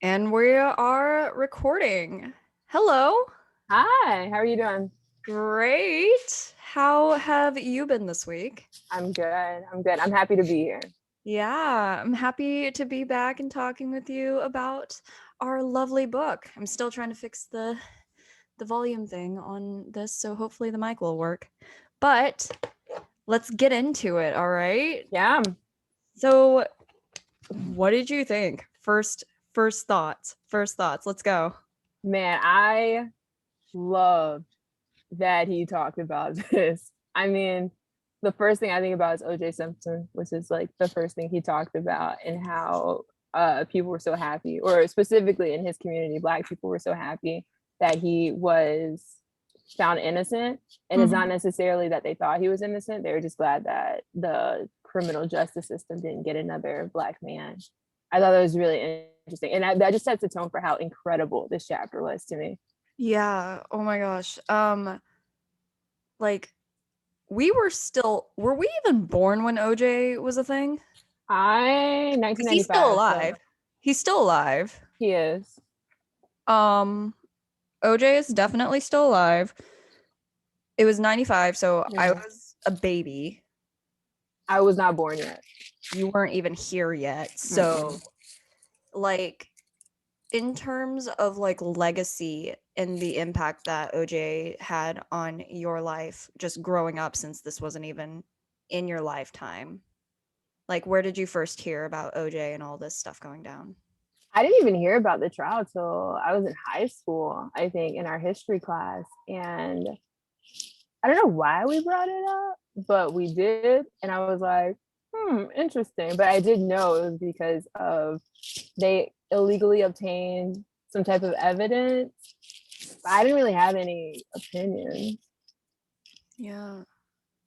And we are recording. Hello. Hi, how are you doing? Great. How have you been this week? I'm good. I'm good. I'm happy to be here. Yeah, I'm happy to be back and talking with you about our lovely book. I'm still trying to fix the volume thing on this, so hopefully the mic will work. But let's get into it, all right? Yeah. So, what did you think? First thoughts. First thoughts. Let's go. Man, I loved that he talked about this. I mean, the first thing I think about is OJ Simpson, which is like the first thing he talked about, and how people were so happy, or specifically in his community, Black people were so happy that he was found innocent. And it's not Mhm. necessarily that they thought he was innocent, they were just glad that the criminal justice system didn't get another Black man. I thought that was really interesting, and that just sets the tone for how incredible this chapter was to me. Yeah. Oh my gosh. Like were we even born when OJ was a thing? I Because he's still 1995, so alive. He's still alive. he is. Um, OJ is definitely still alive. It was 95, so I Yeah. was a baby. I was not born yet. You weren't even here yet. So, Mm-mm. like, in terms of like legacy and the impact that OJ had on your life, just growing up since this wasn't even in your lifetime, like, where did you first hear about OJ and all this stuff going down? I didn't even hear about the trial till I was in high school, I think, in our history class. And I don't know why we brought it up, but we did. And I was like, interesting. But I did know it was because of they illegally obtained some type of evidence. But I didn't really have any opinions. Yeah.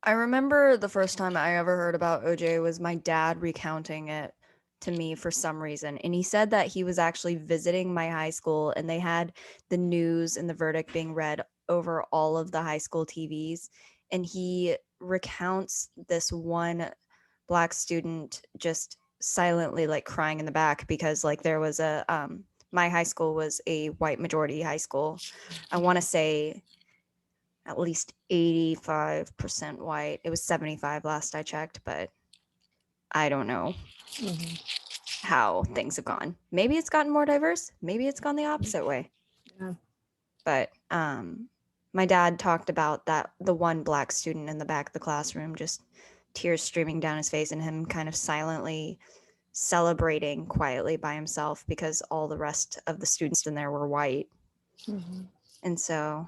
I remember the first time I ever heard about OJ was my dad recounting it to me for some reason. And he said that he was actually visiting my high school and they had the news and the verdict being read over all of the high school TVs. And he recounts this one Black student just silently like crying in the back because like there was a my high school was a white majority high school. I want to say at least 85% white. It was 75 last I checked, but I don't know Mm-hmm. how things have gone. Maybe it's gotten more diverse, maybe it's gone the opposite way. Yeah. But my dad talked about that the one Black student in the back of the classroom, just tears streaming down his face and him kind of silently celebrating quietly by himself because all the rest of the students in there were white. Mm-hmm. And so,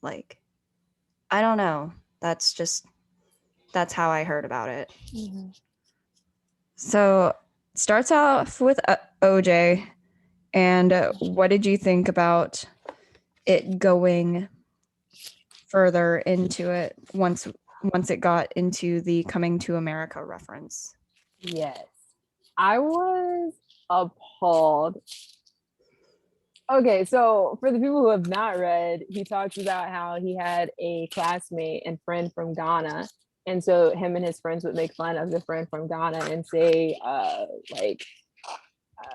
like, I don't know. That's how I heard about it. Mm-hmm. So, starts off with OJ. And what did you think about it going further into it once it got into the coming to America reference? Yes. I was appalled. Okay, so for the people who have not read, he talks about how he had a classmate and friend from Ghana. And so him and his friends would make fun of the friend from Ghana and say,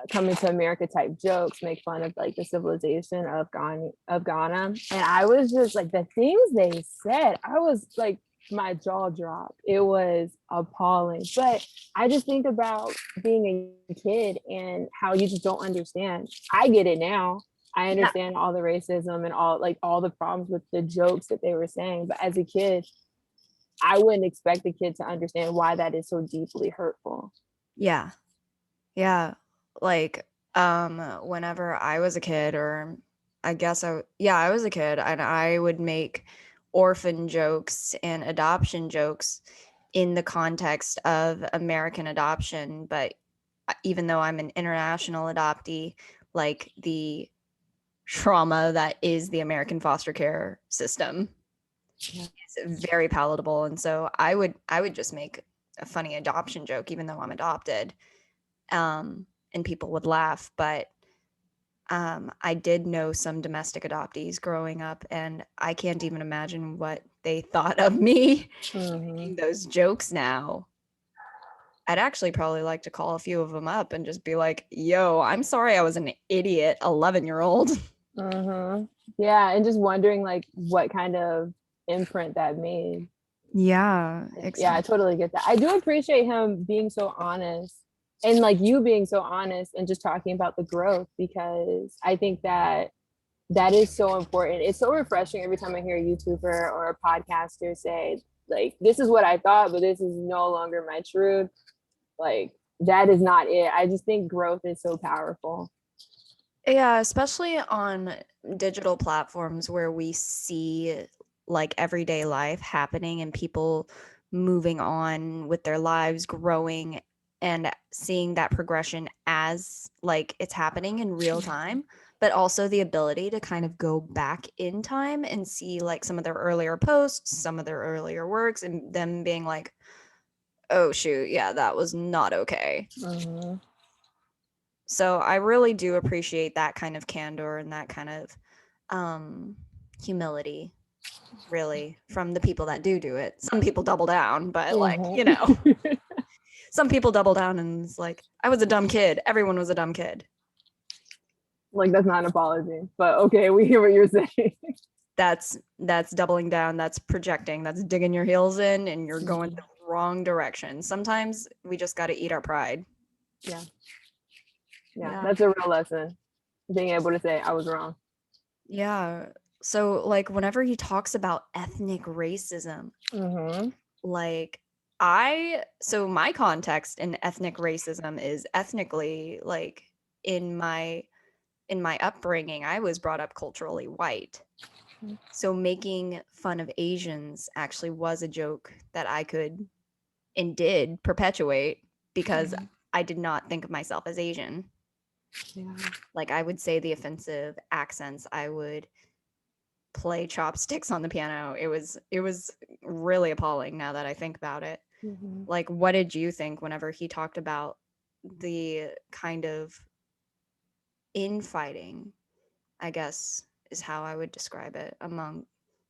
coming to America type jokes, make fun of like the civilization of Ghana. And I was just like the things they said, I was like my jaw dropped. It was appalling. But I just think about being a kid and how you just don't understand. I get it now. I Yeah. understand all the racism and all the problems with the jokes that they were saying. But as a kid, I wouldn't expect a kid to understand why that is so deeply hurtful. Yeah. Yeah. Like whenever I was a kid or I was a kid and I would make orphan jokes and adoption jokes in the context of American adoption, but even though I'm an international adoptee, like the trauma that is the American foster care system Yeah. is very palatable. And so I would just make a funny adoption joke, even though I'm adopted. And people would laugh. But I did know some domestic adoptees growing up, and I can't even imagine what they thought of me Mm-hmm. making those jokes now. I'd actually probably like to call a few of them up and just be like, yo, I'm sorry I was an idiot 11-year-old. Mm-hmm. Yeah, and just wondering like what kind of imprint that made. Yeah, Yeah, I exactly. totally get that. I do appreciate him being so honest and like you being so honest and just talking about the growth, because I think that that is so important. It's so refreshing every time I hear a YouTuber or a podcaster say, like, this is what I thought, but this is no longer my truth. Like, that is not it. I just think growth is so powerful. Yeah, especially on digital platforms where we see like everyday life happening and people moving on with their lives, growing and seeing that progression as like it's happening in real time, but also the ability to kind of go back in time and see like some of their earlier posts, some of their earlier works, and them being like, oh shoot, yeah, that was not okay. Mm-hmm. So I really do appreciate that kind of candor and that kind of um, humility, really, from the people that do it. Some people double down, but like, Mm-hmm. some people double down and it's like, I was a dumb kid. Everyone was a dumb kid. Like, that's not an apology, but okay, we hear what you're saying. That's doubling down, that's projecting, that's digging your heels in and you're going Mm-hmm. the wrong direction. Sometimes we just got to eat our pride. Yeah, yeah, Yeah. that's a real lesson. Being able to say I was wrong. Yeah. So like whenever he talks about ethnic racism, Mm-hmm. like so my context in ethnic racism is ethnically like in my upbringing I was brought up culturally white, so making fun of Asians actually was a joke that I could and did perpetuate because I did not think of myself as Asian. Yeah. Like I would say the offensive accents, I would play chopsticks on the piano. It was really appalling now that I think about it. Mm-hmm. Like, what did you think whenever he talked about the kind of infighting, I guess, is how I would describe it among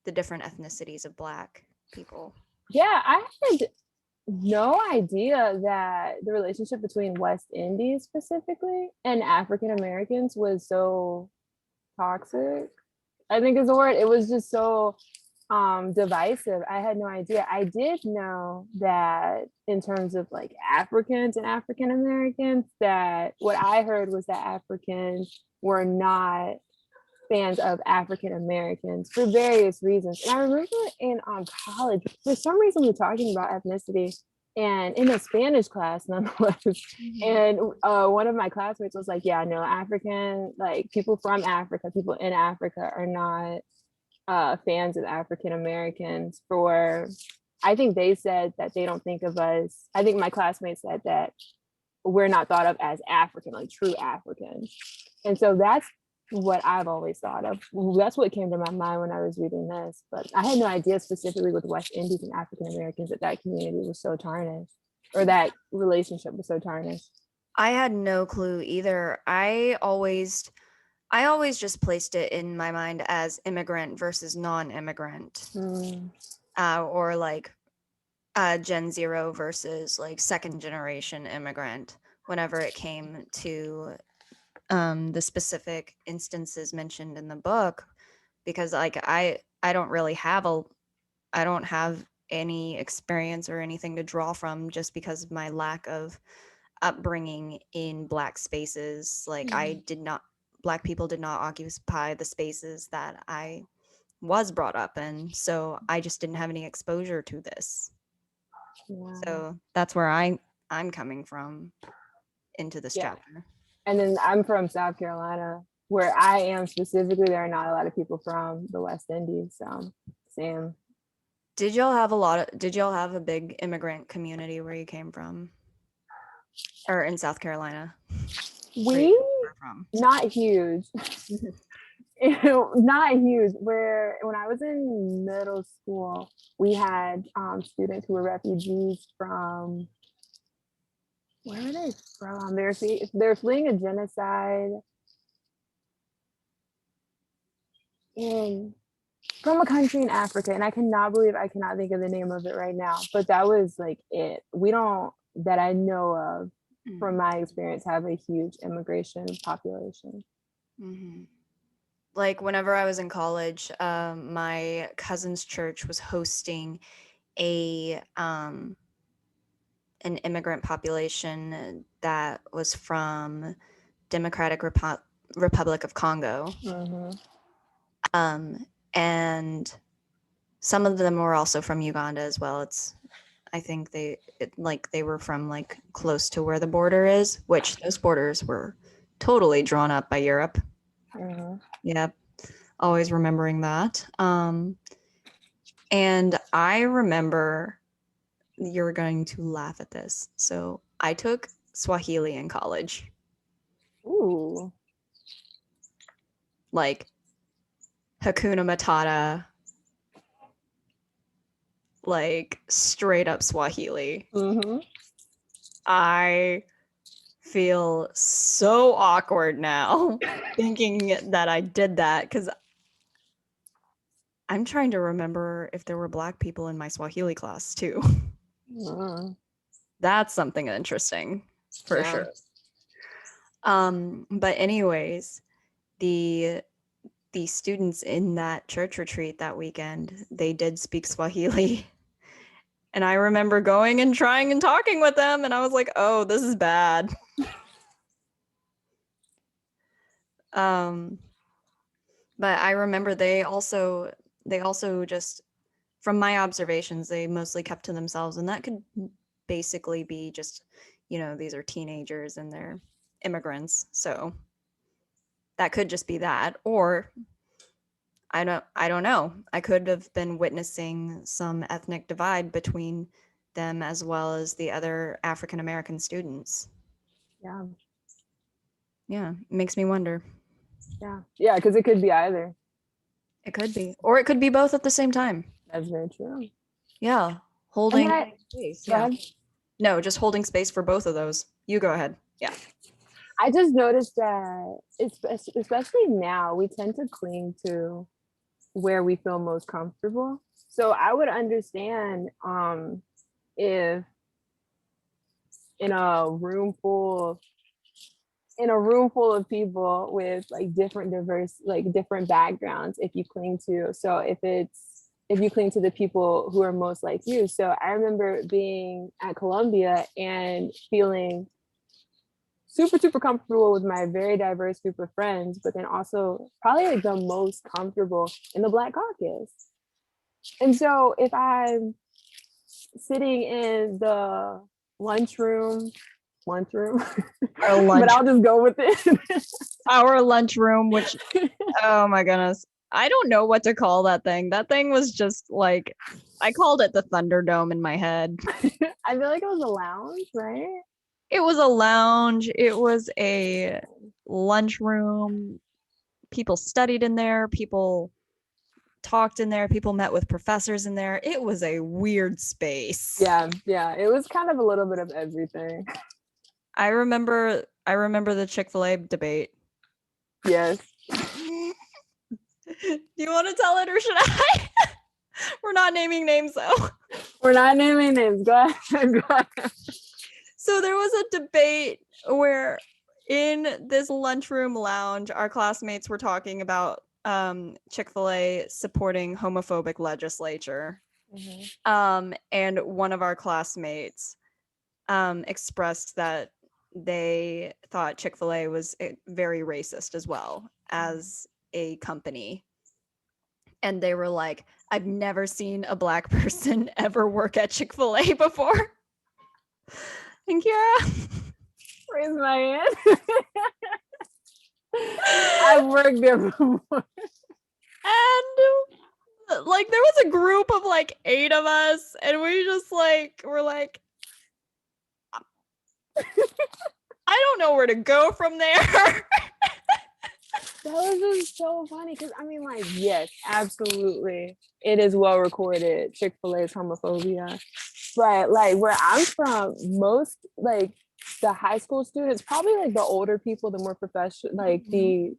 the different ethnicities of Black people? Yeah, I had no idea that the relationship between West Indies specifically and African Americans was so toxic. I think is the word. It was just so divisive. I had no idea. I did know that in terms of like Africans and African Americans, that what I heard was that Africans were not fans of African Americans for various reasons. And I remember in college, for some reason, we were talking about ethnicity and in a Spanish class, nonetheless. Mhm. And one of my classmates was like, yeah, no, African, like people from Africa, people in Africa are not fans of African Americans for, I think they said that they don't think of us, I think my classmate said that we're not thought of as African, like true Africans. And so that's what I've always thought of. That's what came to my mind when I was reading this. But I had no idea specifically with West Indies and African Americans that that community was so tarnished, or that relationship was so tarnished. I had no clue either. I always just placed it in my mind as immigrant versus non-immigrant, Mm. or like Gen Zero versus like second generation immigrant. Whenever it came to the specific instances mentioned in the book, because like I don't really have a I don't have any experience or anything to draw from just because of my lack of upbringing in Black spaces. Like I Mm. did not Black people did not occupy the spaces that I was brought up in, so I just didn't have any exposure to this. Yeah. So that's where I'm coming from into this Yeah. chapter. And then I'm from South Carolina, where I am specifically. There are not a lot of people from the West Indies. So, same. Did y'all have a big immigrant community where you came from? Or in South Carolina, where you We were from? not huge, not huge. Where when I was in middle school, we had students who were refugees from, where were they from? They're fleeing a genocide in from a country in Africa, and I cannot believe I cannot think of the name of it right now. But that was like it. We don't. that I know of from Mm. my experience have a huge immigration population. Mhm. Like whenever I was in college, my cousin's church was hosting a an immigrant population that was from Republic of Congo, Mm-hmm. um, and some of them were also from Uganda as well. I think they were from like close to where the border is, which those borders were totally drawn up by Europe. Mm-hmm. Yep, always remembering that. And I remember you're going to laugh at this. So I took Swahili in college, Ooh. like Hakuna Matata, like straight up Swahili. Mm-hmm. I feel so awkward now thinking that I did that because I'm trying to remember if there were black people in my Swahili class too. Mm-hmm. That's something interesting for Yeah. sure. But anyways, the the students in that church retreat that weekend, they did speak Swahili. And I remember going and trying and talking with them, and I was like, "Oh, this is bad." Um, but I remember they also just from my observations, they mostly kept to themselves, and that could basically be just, these are teenagers and they're immigrants, so that could just be that, or I don't know. I could have been witnessing some ethnic divide between them as well as the other African American students. Yeah. Yeah, it makes me wonder. Yeah. Yeah. Because it could be either. It could be, or it could be both at the same time. That's very true. Yeah, And holding then space. go Yeah, ahead. no, just holding space for both of those. You go ahead. Yeah. I just noticed that it's especially now we tend to cling to where we feel most comfortable. So I would understand if in a room full in a room full of people with like different diverse like different backgrounds if you cling to so if you cling to the people who are most like you. So I remember being at Columbia and feeling super comfortable with my very diverse group of friends, but then also probably like the most comfortable in the Black Caucus. And so if I'm sitting in the lunchroom lunchroom Our but lunch, I'll just go with it. our lunchroom, which, oh my goodness, I don't know what to call that thing. That thing was just like, I called it the Thunderdome in my head. I feel like it was a lounge, right? It was a lounge. It was a lunchroom. People studied in there. People talked in there. People met with professors in there. It was a weird space. Yeah, it was kind of a little bit of everything. I remember the Chick-fil-A debate. Yes. Do you want to tell it or should I? We're not naming names though. We're not naming names. Go ahead. Go ahead. So there was a debate where in this lunchroom lounge, our classmates were talking about Chick-fil-A supporting homophobic legislature. Mm-hmm. And one of our classmates expressed that they thought Chick-fil-A was very racist as well as a company. And they were like, I've never seen a black person ever work at Chick-fil-A before. Thank you. Raise my hand. I've worked there before. And like there was a group of like 8 of us, and we just like were like, I don't know where to go from there. That was just so funny because I mean, like, yes, absolutely, it is well recorded. Chick-fil-A's homophobia, but like where I'm from, most like the high school students, probably like the older people, the more professional, like the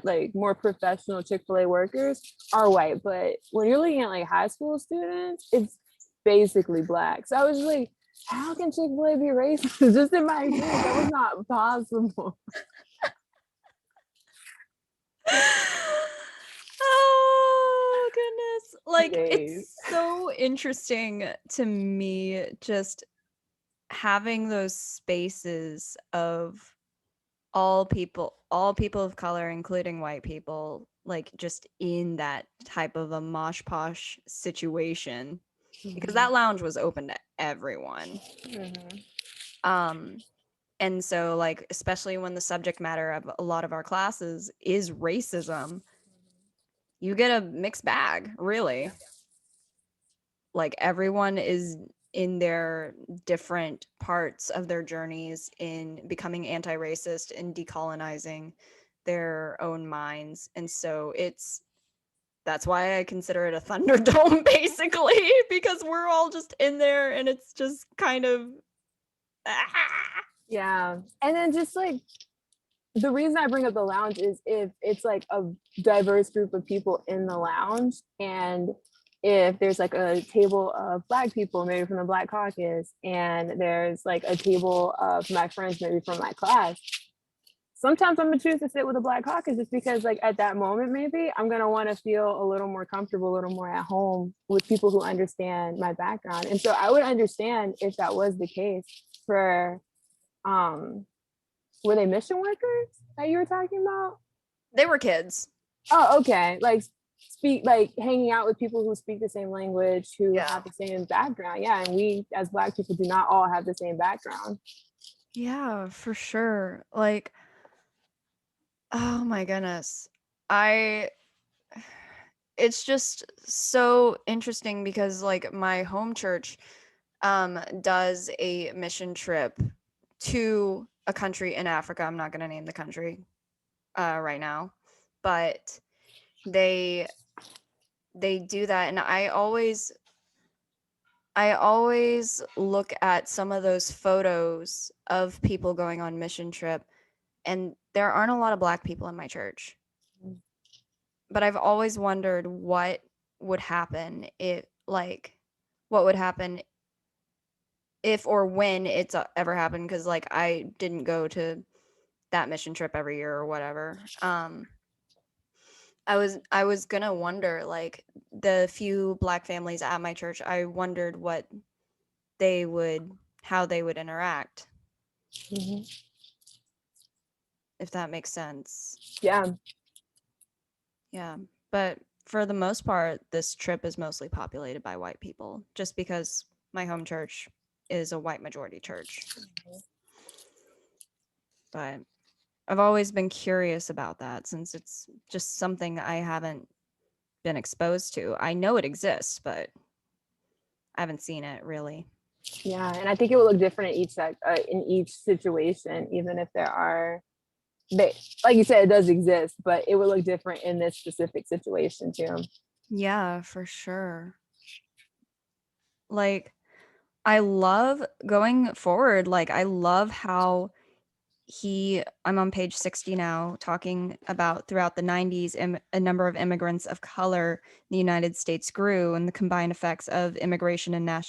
like more professional Chick-fil-A workers are white. But when you're looking at like high school students, it's basically black. So I was like, How can Chick-fil-A be racist? Just in my experience, that was not possible. Oh goodness. Like Days. it's so interesting to me just having those spaces of all people of color, including white people, like just in that type of a mosh posh situation. Because Mhm. that lounge was open to everyone. Mhm. Um, and so like especially when the subject matter of a lot of our classes is racism, you get a mixed bag, really. Like everyone is in their different parts of their journeys in becoming anti-racist and decolonizing their own minds. And so that's why I consider it a thunderdome basically, because we're all just in there and it's just kind of ah. Yeah. And then just like the reason I bring up the lounge is if it's like a diverse group of people in the lounge, and if there's like a table of black people, maybe from the Black Caucus, and there's like a table of my friends, maybe from my class, sometimes I'm gonna choose to sit with the Black Caucus just because, like, at that moment, maybe I'm gonna want to feel a little more comfortable, a little more at home with people who understand my background. And so I would understand if that was the case for um were they mission workers that you were talking about? They were kids. Oh, okay. Like speak like hanging out with people who speak the same language, who Yeah. have the same background. Yeah, and we as black people do not all have the same background. Yeah, for sure. Like, oh my goodness. I it's just so interesting because like my home church does a mission trip to a country in Africa. I'm not going to name the country right now, but they they do that and I always look at some of those photos of people going on mission trip and there aren't a lot of black people in my church. But I've always wondered would happen if like what would happen if or when it's ever happened because like I didn't go to that mission trip every year or whatever. I was gonna wonder like the few black families at my church. I wondered they would how they would interact, Mhm. if that makes sense. Yeah. Yeah, but for the most part, this trip is mostly populated by white people, just because my home church is a white majority church. But I've always been curious about that since it's just something I haven't been exposed to. I know it exists, but I haven't seen it really. Yeah, and I think it will look different in each situation, even if there are they like you said, it does exist, but it would look different in this specific situation too. Yeah, for sure. Like, I love going forward. Like, I love how I'm on page 60 now talking about throughout the 90s a number of immigrants of color in the United States grew and the combined effects of Immigration and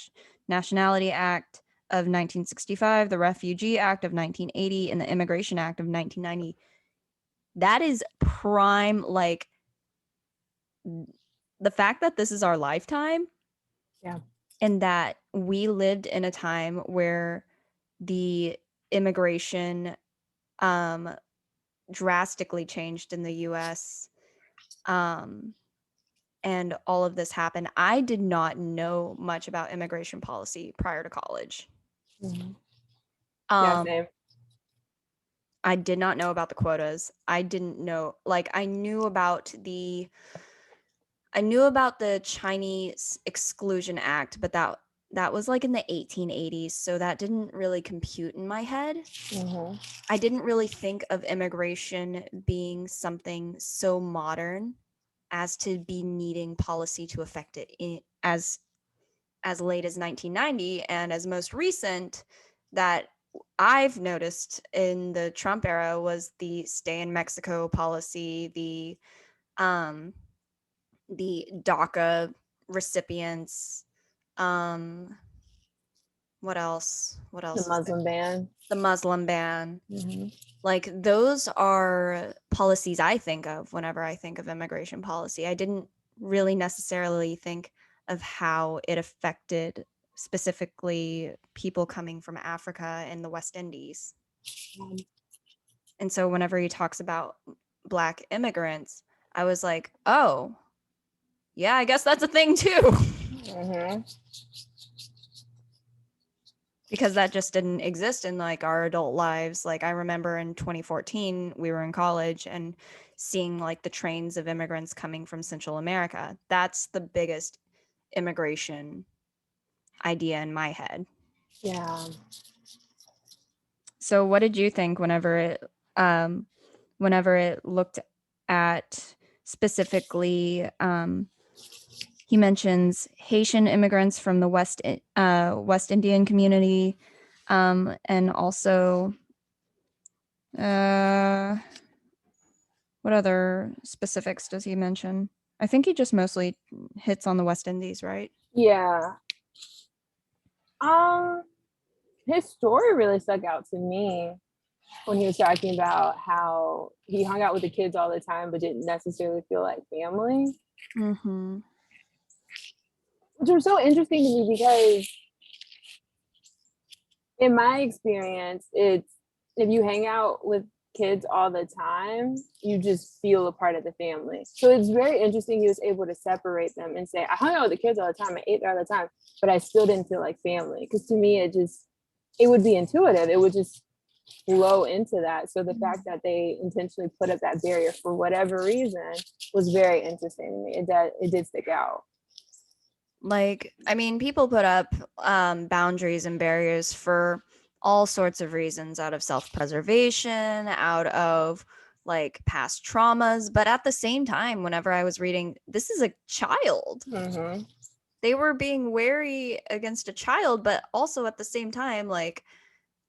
Nationality Act of 1965, the Refugee Act of 1980, and the Immigration Act of 1990. That is prime, like the fact that this is our lifetime Yeah. and that we lived in a time where the immigration um drastically changed in the US. Um, and all of this happened. I did not know much about immigration policy prior to college. Mhm. Yeah, Um, same. I did not know about the quotas. I didn't know, like, I knew about the Chinese Exclusion Act, but that was like in the 1880s, so that didn't really compute in my head. Mhm. I didn't really think of immigration being something so modern as to be needing policy to affect it as late as 1990 and as most recent that I've noticed in the Trump era was the stay in Mexico policy, um the DACA recipients, um What else? What The else is there? Muslim ban. The Muslim ban. Mm-hmm. Like those are policies I think of whenever I think of immigration policy. I didn't really necessarily think of how it affected specifically people coming from Africa and the West Indies. And so whenever he talks about black immigrants, I was like, "Oh, yeah, I guess that's a thing too." Mm-hmm. Because that just didn't exist in like our adult lives. Like I remember in 2014 we were in college and seeing like the trains of immigrants coming from Central America. That's the biggest immigration idea in my head. Yeah. So what did you think whenever it looked at specifically he mentions Haitian immigrants from the West Indian community, and also Uh, what other specifics does he mention? I think he just mostly hits on the West Indies, right? Yeah. Um, his story really stuck out to me when he was talking about how he hung out with the kids all the time, but didn't necessarily feel like family, Mm-hmm. which was so interesting to me because in my experience, it's if you hang out with kids all the time, you just feel a part of the family. So it's very interesting he was able to separate them and say, I hung out with the kids all the time, I ate there all the time, but I still didn't feel like family. Because to me, it would be intuitive. It would just flow into that. So the fact that they intentionally put up that barrier for whatever reason was very interesting to me. It did stick out. Like, I mean, people put up boundaries and barriers for all sorts of reasons, out of self-preservation, out of like past traumas. But at the same time, whenever I was reading, this is a child. Mm-hmm. They were being wary against a child, but also at the same time, like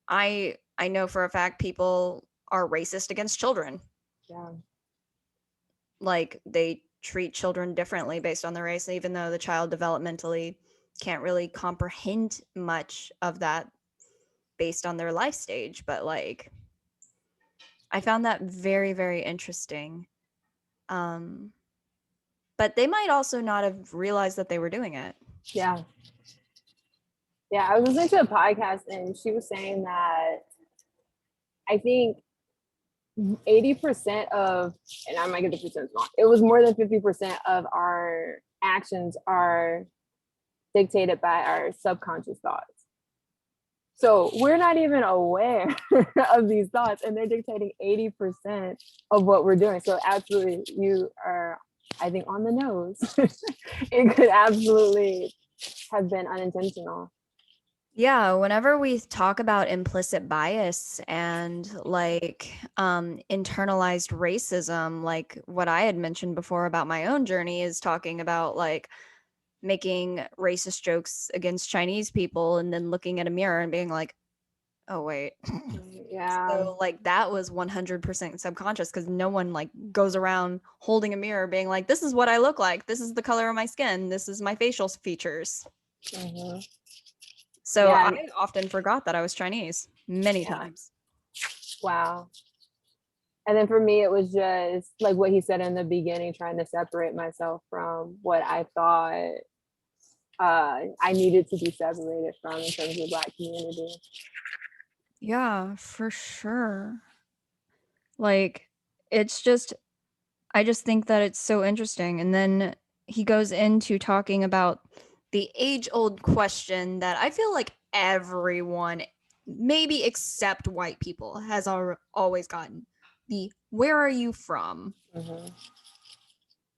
I know for a fact people are racist against children. Yeah. Like they treat children differently based on their race, even though the child developmentally can't really comprehend much of that based on their life stage. But like I found that very, very interesting. Um, but they might also not have realized that they were doing it. Yeah. Yeah. I was listening to a podcast and she was saying that I think 80% of, and I might get the percent wrong, it was more than 50% of our actions are dictated by our subconscious thoughts. So we're not even aware of these thoughts, and they're dictating 80% of what we're doing. So absolutely, you are, I think, on the nose. It could absolutely have been unintentional. Yeah, whenever we talk about implicit bias and like internalized racism, like what I had mentioned before about my own journey is talking about like making racist jokes against Chinese people and then looking at a mirror and being like, "Oh wait." Yeah. So like that was 100% subconscious because no one like goes around holding a mirror being like, "This is what I look like. This is the color of my skin. This is my facial features." Mm-hmm. So Yeah. I often forgot that I was Chinese many Yeah. times. Wow. And then for me, it was just like what he said in the beginning, trying to separate myself from what I thought I needed to be separated from in terms of the Black community. Yeah, for sure. Like, it's just, I just think that it's so interesting. And then he goes into talking about the age old question that I feel like everyone, maybe except white people, has always gotten the where are you from? Mm-hmm.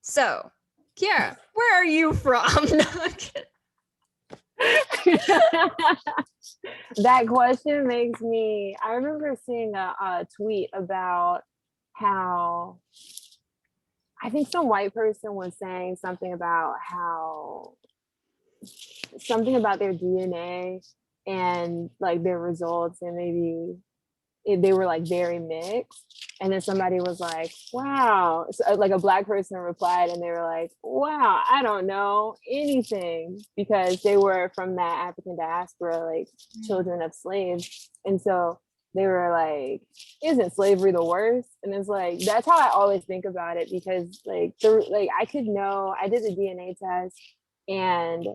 So, Kiara, where are you from? That question makes me. I remember seeing a tweet about how I think some white person was saying something about how something about their DNA and like their results and maybe they were like very mixed. And then somebody was like, wow. So, like a Black person replied and they were like, wow, I don't know anything, because they were from that African diaspora, like children of slaves. And so they were like, isn't slavery the worst? And it's like, that's how I always think about it, because like I could know, I did the DNA test, and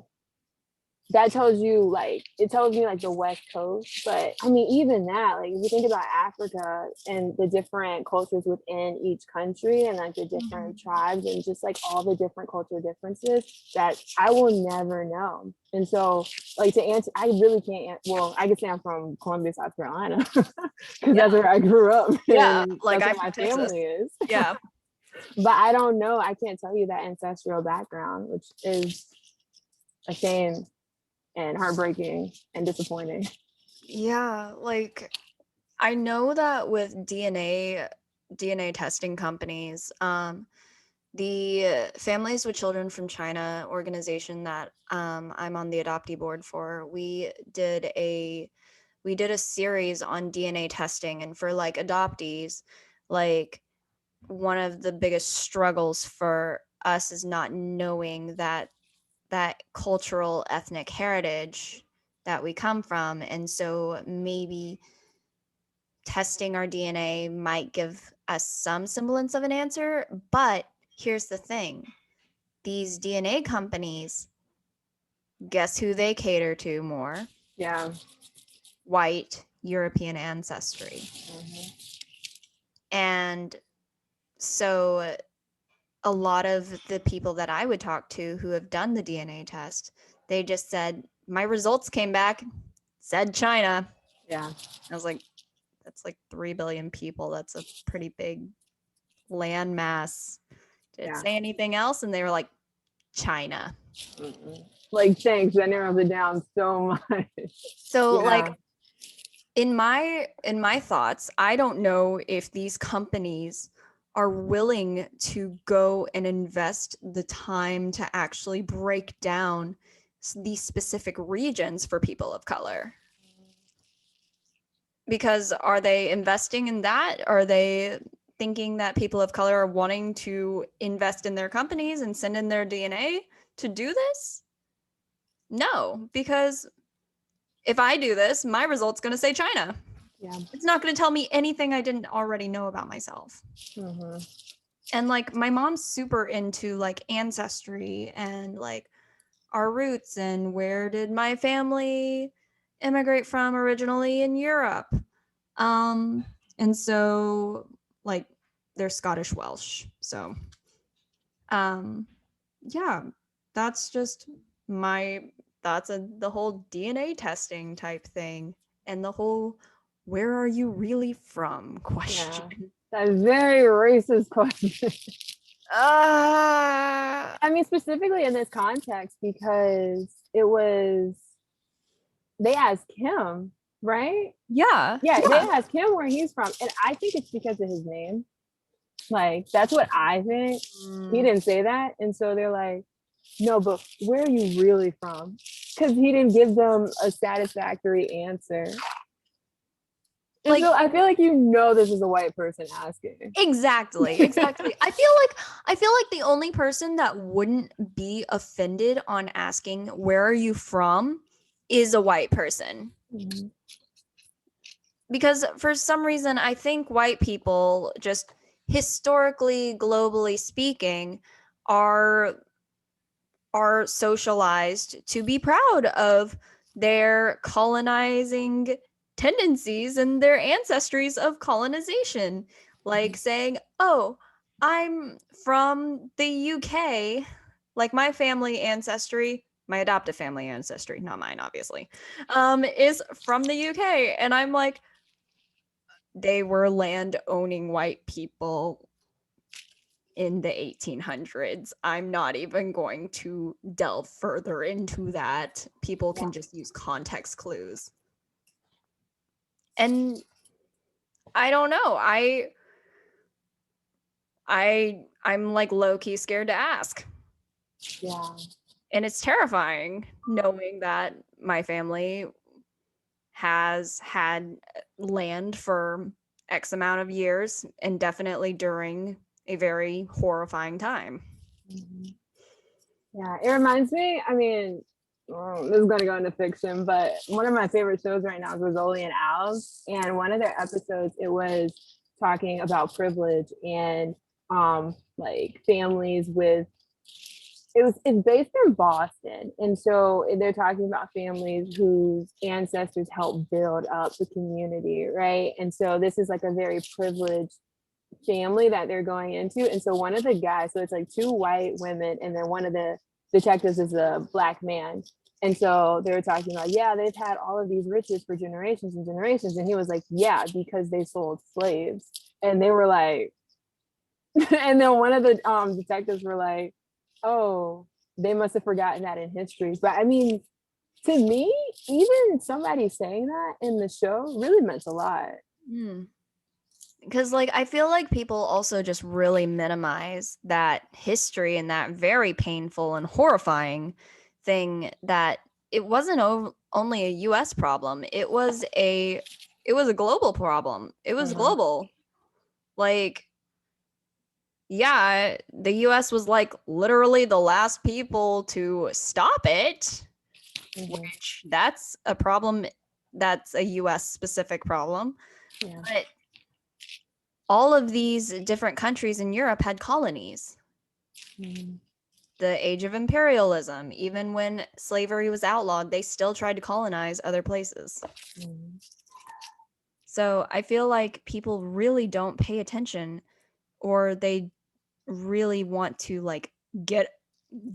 that tells you, like, it tells me like the West Coast. But I mean, even that, like if you think about Africa and the different cultures within each country, and like the different tribes, and just like all the different cultural differences that I will never know. And so, like, to answer, I really can't, well, I can say I'm from Columbia, South Carolina, because Yeah. that's where I grew up, Yeah. and Like that's I'm where my from Texas. family is. Yeah. But I don't know, I can't tell you that ancestral background, which is a shame and heartbreaking and disappointing. Yeah. Like I know that with DNA testing companies, the Families with Children from China organization that I'm on the adoptee board for, we did a series on DNA testing, and for like adoptees, like one of the biggest struggles for us is not knowing that cultural ethnic heritage that we come from. And so maybe testing our DNA might give us some semblance of an answer. But here's the thing, these DNA companies, guess who they cater to more? Yeah. White European ancestry. Mm-hmm. And so a lot of the people that I would talk to who have done the DNA test, they just said, my results came back, said China. Yeah. I was like, that's like 3 billion people. That's a pretty big land mass. Did it Yeah. say anything else? And they were like, China. Mm-mm. Like, thanks, that narrows it down so much. So Yeah. like in my thoughts, I don't know if these companies are willing to go and invest the time to actually break down these specific regions for people of color. Because are they investing in that? Are they thinking that people of color are wanting to invest in their companies and send in their DNA to do this? No, because if I do this, my result's going to say China. Yeah. It's not going to tell me anything I didn't already know about myself. Mm-hmm. And like my mom's super into like ancestry and like our roots and where did my family immigrate from originally in Europe. Um and so like they're Scottish Welsh. So um yeah, that's just my thoughts on the whole DNA testing type thing and the whole where are you really from Yeah. question. That's a very racist question. Uh I mean, specifically in this context, because they asked him, right? yeah. Yeah, they Yeah. asked him where he's from. And I think it's because of his name. Like, that's what I think. He Mm, didn't say that. And so they're like, no, but where are you really from? Because he didn't give them a satisfactory answer. And like so I feel like, you know, this is a white person asking. exactly. I feel like the only person that wouldn't be offended on asking where are you from is a white person. Mhm. Because for some reason I think white people just historically globally speaking are are socialized to be proud of their colonizing tendencies and their ancestries of colonization. Like saying, oh, I'm from the UK, like my family ancestry, my adoptive family ancestry, not mine, obviously, is from the UK. And I'm like, they were land owning white people in the 1800s. I'm not even going to delve further into that. People Yeah. can just use context clues. And I don't know. I'm like low key scared to ask. Yeah. And it's terrifying knowing that my family has had land for X amount of years, and definitely during a very horrifying time. Mhm. Yeah, it reminds me, I mean, this is going to go into fiction, but one of my favorite shows right now is Rizzoli and Al's. And one of their episodes, it was talking about privilege and like families with, it's based in Boston. And so they're talking about families whose ancestors helped build up the community, right? And so this is like a very privileged family that they're going into. And so one of the guys, so it's like two white women, and then one of the detectives is a black man. And so they were talking about, yeah, they've had all of these riches for generations and generations. And he was like, yeah, because they sold slaves. And they were like, and then one of the detectives were like, oh, they must have forgotten that in history. But I mean, to me, even somebody saying that in the show really meant a lot. Hmm. Because, like, I feel like people also just really minimize that history and that very painful and horrifying thing, that it wasn't only a US problem. It was a global problem. It was Uh-huh. global. Like, yeah, the US was like literally the last people to stop it, Mm-hmm. which that's a problem. That's a US specific problem. Yeah. But all of these different countries in Europe had colonies. Mm-hmm. The age of imperialism, even when slavery was outlawed, they still tried to colonize other places. Mm-hmm. So I feel like people really don't pay attention, or they really want to like get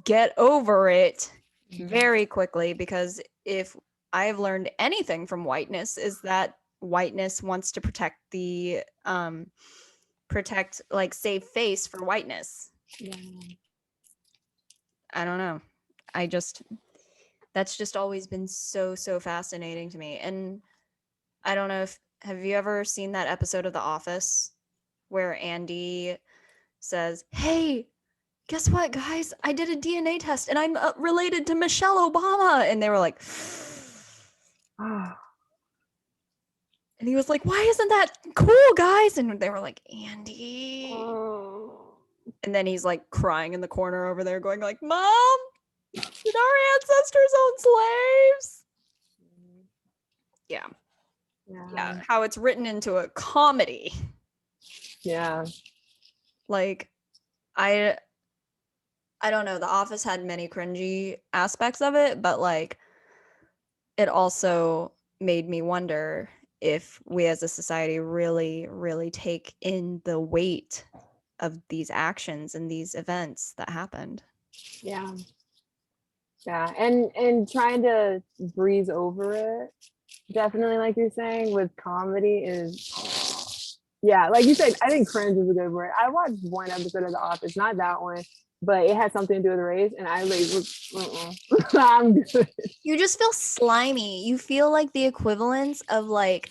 get over it very quickly, because if I've learned anything from whiteness, is that whiteness wants to protect like save face for whiteness. Yeah. I don't know. I just That's just always been so fascinating to me. And I don't know if have you ever seen that episode of The Office where Andy says, "Hey, guess what, guys? I did a DNA test and I'm related to Michelle Obama." And they were like, Oh, and he was like, "Why isn't that cool, guys?" And they were like, "Andy." oh. And then he's like crying in the corner over there, going like, "Mom, did our ancestors own slaves?" Yeah, yeah. Yeah. How it's written into a comedy. Yeah. Like, I I don't know. The Office had many cringy aspects of it, but like it also made me wonder if we as a society really take in the weight of these actions and these events that happened. Yeah. Yeah. And trying to breeze over it, definitely like you're saying, with comedy is, yeah, like you said, I think cringe is a good word. I watched one episode of The Office, not that one, but it had something to do with race, and I like was, I'm good. You just feel slimy. You feel like the equivalence of like,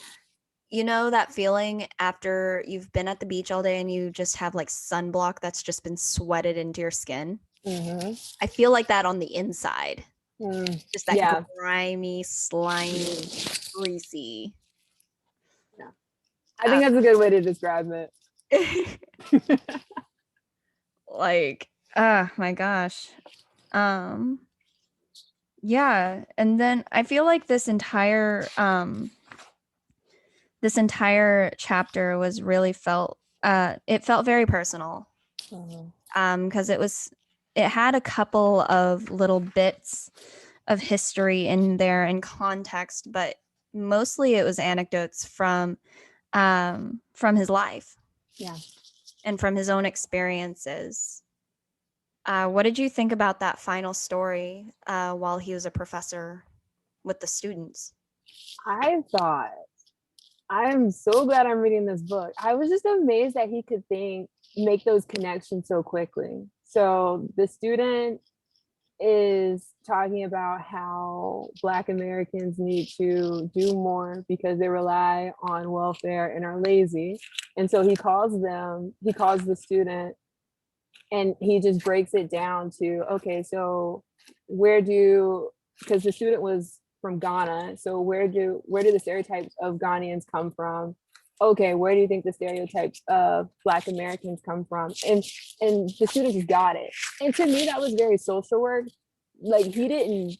you know, that feeling after you've been at the beach all day and you just have like sunblock that's just been sweated into your skin. Mm-hmm. I feel like that on the inside. Mm. Just that Yeah. grimy, slimy, greasy. Yeah. I Uh, think that's a good way to describe it. like, my gosh. Um, yeah, and then I feel like this entire chapter was really felt it felt very personal. Mhm. Because it had a couple of little bits of history in there and context, but mostly it was anecdotes from his life Yeah. and from his own experiences. What did you think about that final story while he was a professor with the students? I thought, I'm so glad I'm reading this book. I was just amazed that he could make those connections so quickly. So the student is talking about how Black Americans need to do more because they rely on welfare and are lazy. And so he calls the student, and he just breaks it down to, okay, so where do, because the student was from Ghana. So where do the stereotypes of Ghanaians come from? Okay, where do you think the stereotypes of Black Americans come from? And the students got it. And to me, that was very social work. Like, he didn't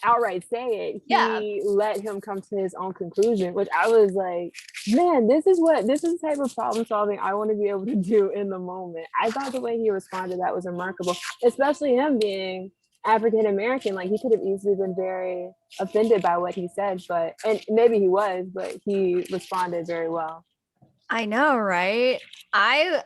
outright say it. Yeah. He let him come to his own conclusion, which I was like, man, this is the type of problem solving I want to be able to do in the moment. I thought the way he responded, that was remarkable, especially him being African American. Like, he could have easily been very offended by what he said, and maybe he was, but he responded very well. I know, right? I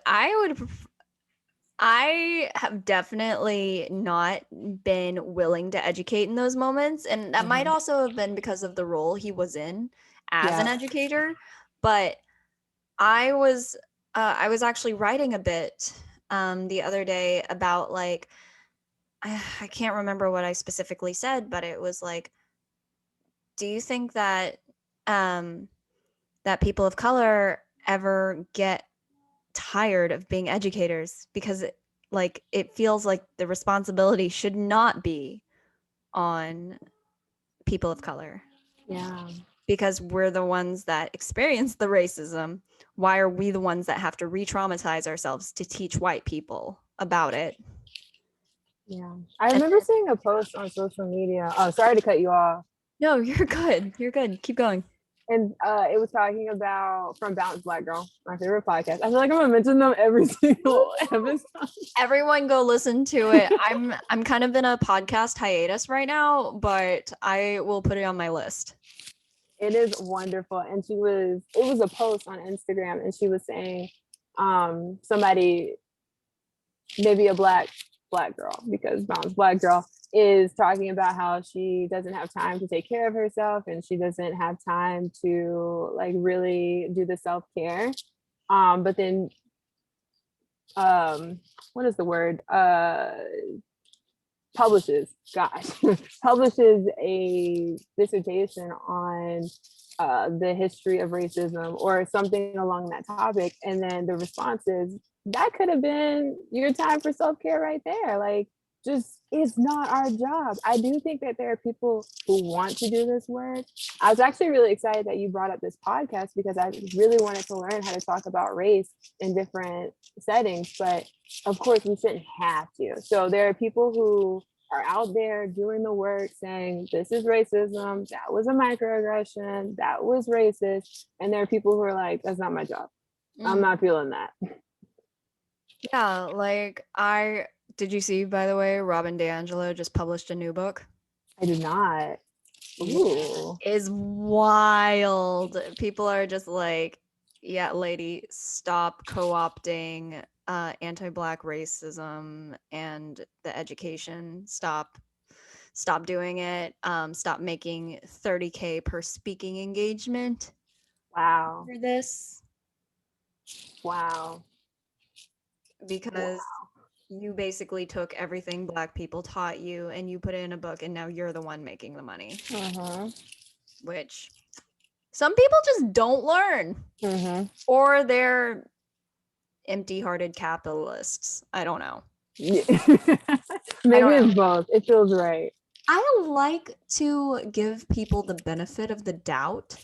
have definitely not been willing to educate in those moments, and that might also have been because of the role he was in as an Yeah. educator. But I was actually writing a bit the other day about like I can't remember what I specifically said, but it was like, do you think that um, that people of color ever get tired of being educators because it feels like the responsibility should not be on people of color Yeah. because we're the ones that experience the racism. Why are we the ones that have to re-traumatize ourselves to teach white people about it? Yeah. I And remember seeing a post on social media. Oh, sorry to cut you off. no, you're good. You're good. Keep going. And it was talking about From Balanced Black Girl, my favorite podcast. I feel like I'm gonna mention them every single episode. Everyone go listen to it. I'm kind of in a podcast hiatus right now, but I will put it on my list. It is wonderful. And it was a post on Instagram, and she was saying, somebody, maybe a black girl, because Balanced Black Girl is talking about how she doesn't have time to take care of herself, and she doesn't have time to like really do the self-care. But then what is the word? Publishes publishes a dissertation on the history of racism or something along that topic, and then the response is, that could have been your time for self-care right there. Like, just, it's not our job. I do think that there are people who want to do this work. I was actually really excited that you brought up this podcast because I really wanted to learn how to talk about race in different settings, but of course we shouldn't have to. So there are people who are out there doing the work saying, this is racism, that was a microaggression, that was racist. And there are people who are like, that's not my job. I'm not feeling that. Yeah, like did you see, by the way, Robin DiAngelo just published a new book? I did not. Ooh. Is wild. People are just like, yeah, lady, stop co-opting anti-black racism and the education. Stop doing it. Stop making 30K per speaking engagement Wow. for this Wow. because you basically took everything black people taught you and you put it in a book and now you're the one making the money. Which some people just don't learn. Or they're empty-hearted capitalists. I don't know. Yeah. Maybe it's both. It feels right. I like to give people the benefit of the doubt.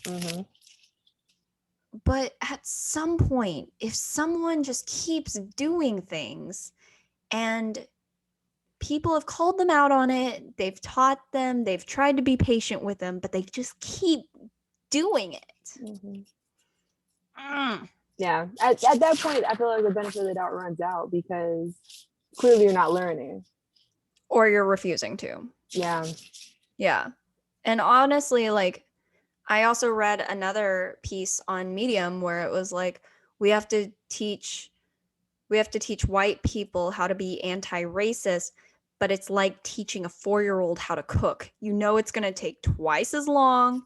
But at some point, if someone just keeps doing things and people have called them out on it, they've taught them, they've tried to be patient with them, but they just keep doing it. Yeah. At that point, I feel like the benefit of the doubt runs out because clearly you're not learning. Or you're refusing to. Yeah. Yeah. And honestly, like, I also read another piece on Medium where it was like, we have to teach white people how to be anti-racist, but it's like teaching a 4-year-old how to cook. You know, it's going to take twice as long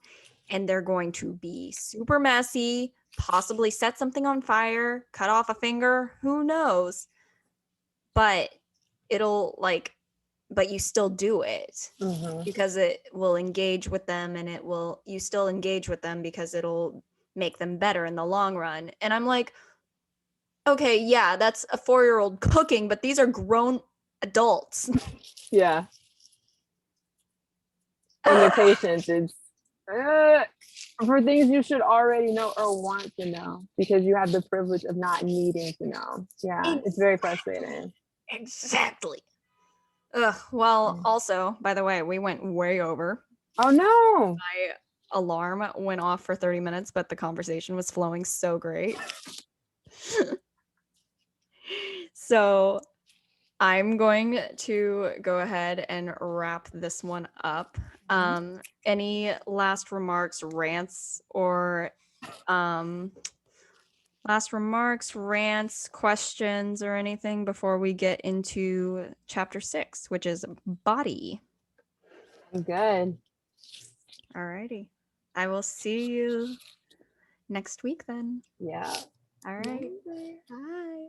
and they're going to be super messy, possibly set something on fire, cut off a finger, who knows? But but you still do it because it will engage with them, and you still engage with them because it'll make them better in the long run. And I'm like, okay, yeah, that's a 4-year-old cooking, but these are grown adults. Yeah. and your patience is for things you should already know or want to know because you have the privilege of not needing to know. Yeah, it's very frustrating. Exactly. Ugh. Well, also, by the way, we went way over. Oh no. My alarm went off for 30 minutes, but the conversation was flowing so great. So I'm going to go ahead and wrap this one up. Any last remarks, rants, or questions, or anything before we get into chapter 6, which is body? I'm good. Alrighty. I will see you next week then. Yeah. All right. Bye.